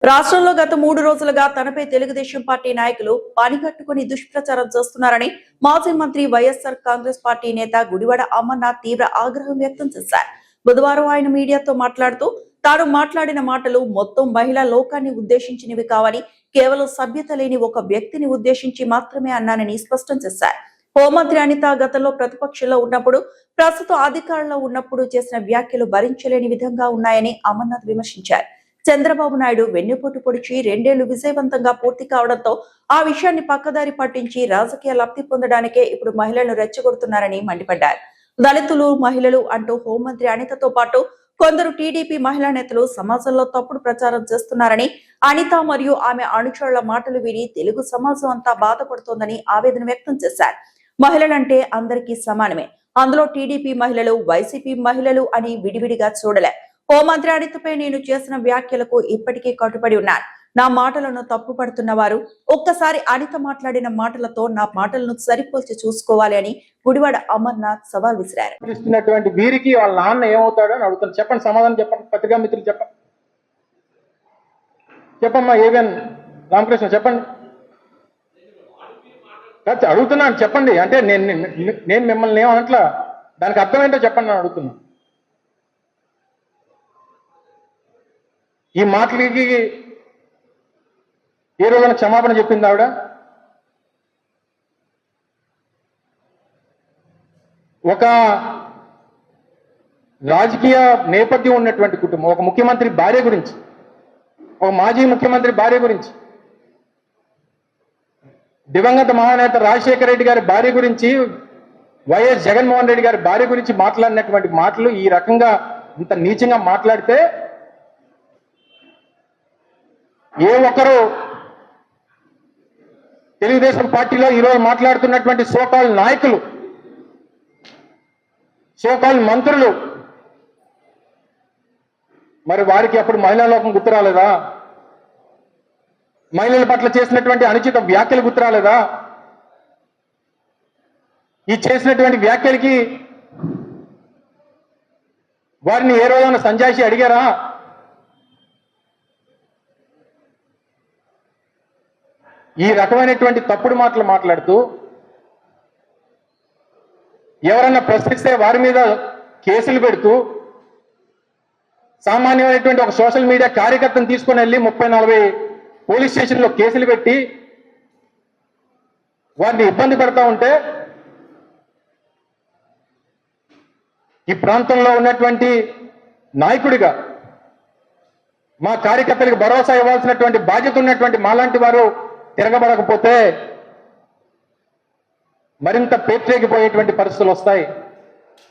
రాష్ట్రంలో గత 3 రోజులుగా తనపై తెలుగుదేశం పార్టీ నాయకులు పనిగట్టుకుని దుష్ప్రచారం చేస్తున్నారని మాజీ మంత్రి వైఎస్ఆర్ కాంగ్రెస్ పార్టీ నేత గుడివాడ అమర్నాథ్ తీవ్ర ఆగ్రహం వ్యక్తం చేశారు. బుధవారం ఆయన మీడియాతో మాట్లాడుతూ తాను మాట్లాడిన మాటలు మొత్తం మహిళా లోకాన్ని ఉద్దేశించినవి కావని, కేవలం సభ్యత లేని ఒక వ్యక్తిని ఉద్దేశించి మాత్రమే అన్నానని స్పష్టం చేశారు. హోంమంత్రి అనిత గతంలో ప్రతిపక్షంలో ఉన్నప్పుడు, ప్రస్తుతం అధికారంలో ఉన్నప్పుడు చేసిన వ్యాఖ్యలు భరించలేని విధంగా ఉన్నాయని అమర్నాథ్ విమర్శించారు. చంద్రబాబు నాయుడు వెన్నుపోటు పొడిచి 2 ఏళ్లు విజయవంతంగా పూర్తి కావడంతో ఆ విషయాన్ని పక్కదారి పట్టించి రాజకీయ లబ్ధి పొందడానికే ఇప్పుడు మహిళలను రెచ్చగొడుతున్నారని మండిపడ్డారు. దళితులు, మహిళలు అంటూ హోంమంత్రి అనితతో పాటు కొందరు టీడీపీ మహిళా నేతలు సమాజంలో తప్పుడు ప్రచారం చేస్తున్నారని, అనిత మరియు ఆమె అనుచరుల మాటలు విని తెలుగు సమాజం అంతా బాధపడుతోందని ఆవేదన వ్యక్తం చేశారు. మహిళలంటే అందరికీ సమానమే, అందులో టీడీపీ మహిళలు, వైసీపీ మహిళలు అని విడివిడిగా చూడలే. హోంమంత్రి అనితపై నేను చేసిన వ్యాఖ్యలకు ఇప్పటికీ కట్టుబడి ఉన్నాను. నా మాటలను తప్పుపడుతున్న వారు ఒక్కసారి అనిత మాట్లాడిన మాటలతో నా మాటలను సరిపోల్చి చూసుకోవాలి అని గుడివాడ అమర్నాథ్ సవాల్ విసిరారు. వీరికి వాళ్ళ నాన్న ఏమవుతాడో అని అడుగుతాను. చెప్పండి, సమాధానం చెప్పండి. పత్రికా మిత్రులు చెప్పండి. చెప్పమ్మా ఏవిఎన్ రామకృష్ణ చెప్పండి. అడుగుతున్నాను చెప్పండి. అంటే నేను మిమ్మల్ని ఏమనట్లా, దానికి అర్థం ఏంటో చెప్పండి అని అడుగుతున్నాను. ఈ మాటలకి ఏ రోజున క్షమాపణ చెప్పింది ఆవిడ? ఒక రాజకీయ నేపథ్యం ఉన్నటువంటి కుటుంబం, ఒక ముఖ్యమంత్రి భార్య గురించి, ఒక మాజీ ముఖ్యమంత్రి భార్య గురించి, దివంగత మహానేత రాజశేఖర రెడ్డి గారి భార్య గురించి, వైఎస్ జగన్మోహన్ రెడ్డి గారి భార్య గురించి మాట్లాడినటువంటి మాటలు ఈ రకంగా ఇంత నీచంగా మాట్లాడితే ఏ ఒక్కరు తెలుగుదేశం పార్టీలో ఈరోజు మాట్లాడుతున్నటువంటి సోకాల్ నాయకులు, సోకాల్ మంత్రులు, మరి వారికి అప్పుడు మహిళా లోకం గుర్తురాలేదా? మహిళల పట్ల చేసినటువంటి అనుచిత వ్యాఖ్యలు గుర్తురాలేదా? ఈ చేసినటువంటి వ్యాఖ్యలకి వారిని ఏ రోజైనా సంజాయిషి అడిగారా? ఈ రకమైనటువంటి తప్పుడు మాటలు మాట్లాడుతూ ఎవరన్నా ప్రశ్నిస్తే వారి మీద కేసులు పెడుతూ, సామాన్యమైనటువంటి ఒక సోషల్ మీడియా కార్యకర్తను తీసుకుని వెళ్ళి 30-40 పోలీస్ స్టేషన్లో కేసులు పెట్టి వారిని ఇబ్బంది పెడతా ఉంటే, ఈ ప్రాంతంలో ఉన్నటువంటి నాయకుడిగా మా కార్యకర్తలకు భరోసా ఇవ్వాల్సినటువంటి బాధ్యత ఉన్నటువంటి మాలాంటి వారు తిరగబడకపోతే మరింత పేట్రేగిపోయేటువంటి పరిస్థితులు వస్తాయి.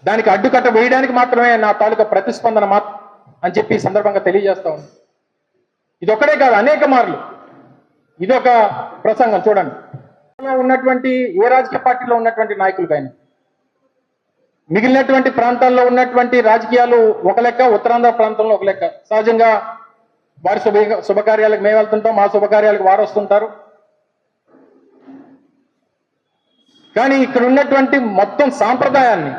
దానికి అడ్డుకట్ట వేయడానికి మాత్రమే నా తాలూకా ప్రతిస్పందన అని చెప్పి ఈ సందర్భంగా తెలియజేస్తా ఉంది. ఇది ఒక్కడే కాదు, అనేక మార్లు ఇదొక ప్రసంగం. చూడండి, ఉన్నటువంటి ఏ రాజకీయ పార్టీలో ఉన్నటువంటి నాయకులకైనా మిగిలినటువంటి ప్రాంతాల్లో ఉన్నటువంటి రాజకీయాలు ఒక లెక్క, ఉత్తరాంధ్ర ప్రాంతంలో ఒక లెక్క. సహజంగా వారి శుభకార్యాలకు మేము వెళ్తుంటాం, మా శుభకార్యాలకు వారు వస్తుంటారు. కానీ ఇక్కడ ఉన్నటువంటి మొత్తం సాంప్రదాయాన్ని,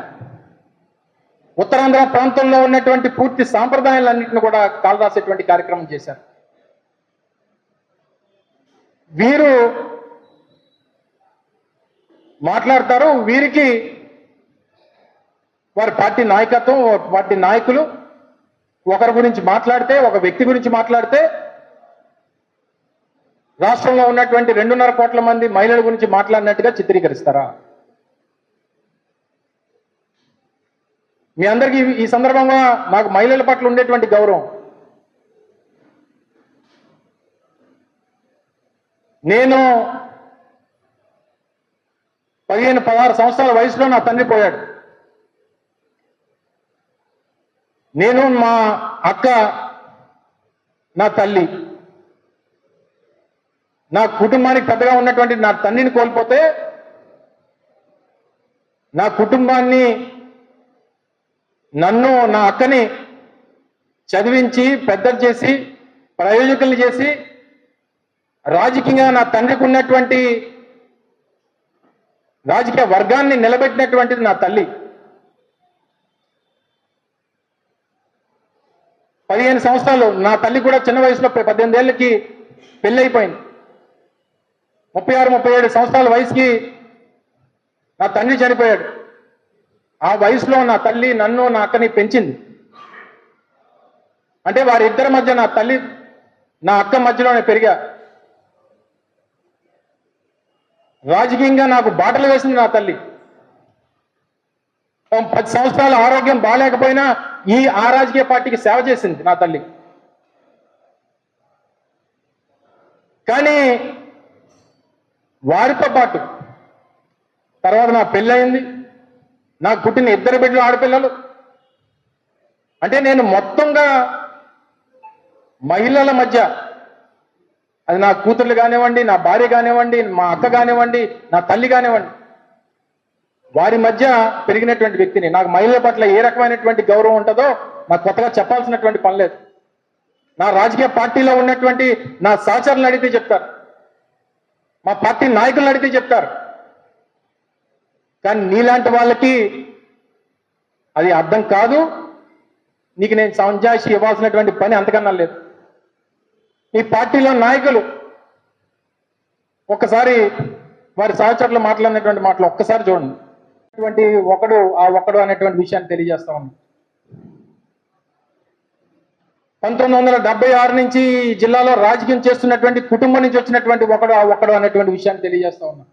ఉత్తరాంధ్ర ప్రాంతంలో ఉన్నటువంటి పూర్తి సాంప్రదాయాలన్నింటినీ కూడా కాలరాసేటువంటి కార్యక్రమం చేశారు. వీరు మాట్లాడతారు, వీరికి వారి పార్టీ నాయకత్వం, పార్టీ నాయకులు ఒకరి గురించి మాట్లాడితే, ఒక వ్యక్తి గురించి మాట్లాడితే రాష్ట్రంలో ఉన్నటువంటి 2.5 కోట్ల మంది మహిళల గురించి మాట్లాడినట్టుగా చిత్రీకరిస్తారా? మీ అందరికీ ఈ సందర్భంగా నాకు మహిళల పట్ల ఉండేటువంటి గౌరవం, నేను 15-16 సంవత్సరాల వయసులో నా తండ్రి పోయాడు. నేను, మా అక్క, నా తల్లి, నా కుటుంబానికి పెద్దగా ఉన్నటువంటి నా తండ్రిని కోల్పోతే నా కుటుంబాన్ని, నన్ను, నా అక్కని చదివించి పెద్దలు చేసి ప్రయోజకుల్ని చేసి రాజకీయంగా నా తండ్రికి ఉన్నటువంటి రాజకీయ వర్గాన్ని నిలబెట్టినటువంటిది నా తల్లి. 15 సంవత్సరాలు నా తల్లి కూడా చిన్న వయసులో 18 ఏళ్ళకి పెళ్ళి అయిపోయింది. 36-37 సంవత్సరాల వయసుకి నా తండ్రి చనిపోయాడు. ఆ వయసులో నా తల్లి నన్ను నా అక్కని పెంచింది. అంటే వారిద్దరి మధ్య నా తల్లి నా అక్క మధ్యలోనే పెరిగా. రాజకీయంగా నాకు బాటలు వేసింది నా తల్లి. 10 సంవత్సరాల ఆరోగ్యం బాగాలేకపోయినా ఆ రాజకీయ పార్టీకి సేవ చేసింది నా తల్లి. కానీ వారితో పాటు తర్వాత నా పెళ్ళయింది. నాకు పుట్టిన 2 బిడ్డలు ఆడపిల్లలు. అంటే నేను మొత్తంగా మహిళల మధ్య, అది నా కూతుర్లు కానివ్వండి, నా భార్య కానివ్వండి, మా అక్క కానివ్వండి, నా తల్లి కానివ్వండి, వారి మధ్య పెరిగినటువంటి వ్యక్తిని. నాకు మహిళల పట్ల ఏ రకమైనటువంటి గౌరవం ఉంటుందో నాకు కొత్తగా చెప్పాల్సినటువంటి పని లేదు. నా రాజకీయ పార్టీలో ఉన్నటువంటి నా సహచరులను అడిగితే చెప్తారు, మా పార్టీ నాయకులను అడిగితే చెప్తారు. కానీ నీలాంటి వాళ్ళకి అది అర్థం కాదు. నీకు నేను సంజాయిషి ఇవ్వాల్సినటువంటి పని అంతకన్నా లేదు. ఈ పార్టీలో నాయకులు ఒక్కసారి వారి సహచరులు మాట్లాడినటువంటి మాటలు ఒక్కసారి చూడండి. ఒకడు అనేటువంటి విషయాన్ని తెలియజేస్తా ఉన్నాను. 1976 నుంచి ఈ జిల్లాలో రాజకీయం చేస్తున్నటువంటి కుటుంబం నుంచి వచ్చినటువంటి ఒకడు అనేటువంటి విషయాన్ని తెలియజేస్తా ఉన్నాను.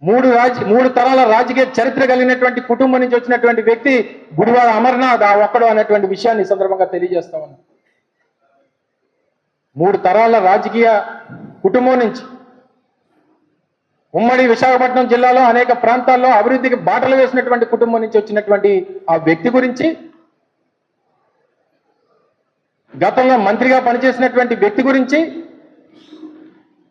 3 తరాల రాజకీయ చరిత్ర కలిగినటువంటి కుటుంబం నుంచి వచ్చినటువంటి వ్యక్తి గుడివాడ అమర్నాథ్ ఒక్కడు అనేటువంటి విషయాన్ని ఈ సందర్భంగా తెలియజేస్తా ఉన్నాను. 3 తరాల రాజకీయ కుటుంబం నుంచి ఉమ్మడి విశాఖపట్నం జిల్లాలో అనేక ప్రాంతాల్లో అభివృద్ధికి బాటలు వేసినటువంటి కుటుంబం నుంచి వచ్చినటువంటి ఆ వ్యక్తి గురించి, గతంలో మంత్రిగా పనిచేసినటువంటి వ్యక్తి గురించి,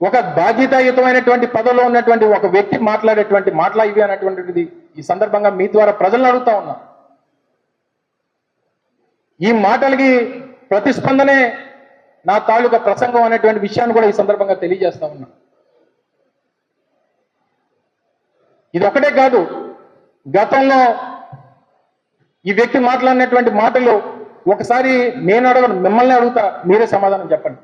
ఒక బాధ్యతాయుతమైనటువంటి పదవిలో ఉన్నటువంటి ఒక వ్యక్తి మాట్లాడేటువంటి మాటలు ఇవి అనేటువంటిది ఈ సందర్భంగా మీ ద్వారా ప్రజలను అడుగుతా ఉన్నా. ఈ మాటలకి ప్రతిస్పందనే నా తాలూకా ప్రసంగం అనేటువంటి విషయాన్ని కూడా ఈ సందర్భంగా తెలియజేస్తా ఉన్నా. ఇది ఒకటే కాదు, గతంలో ఈ వ్యక్తి మాట్లాడినటువంటి మాటలు ఒకసారి నేను అడగను, మిమ్మల్ని అడుగుతా, మీరే సమాధానం చెప్పండి.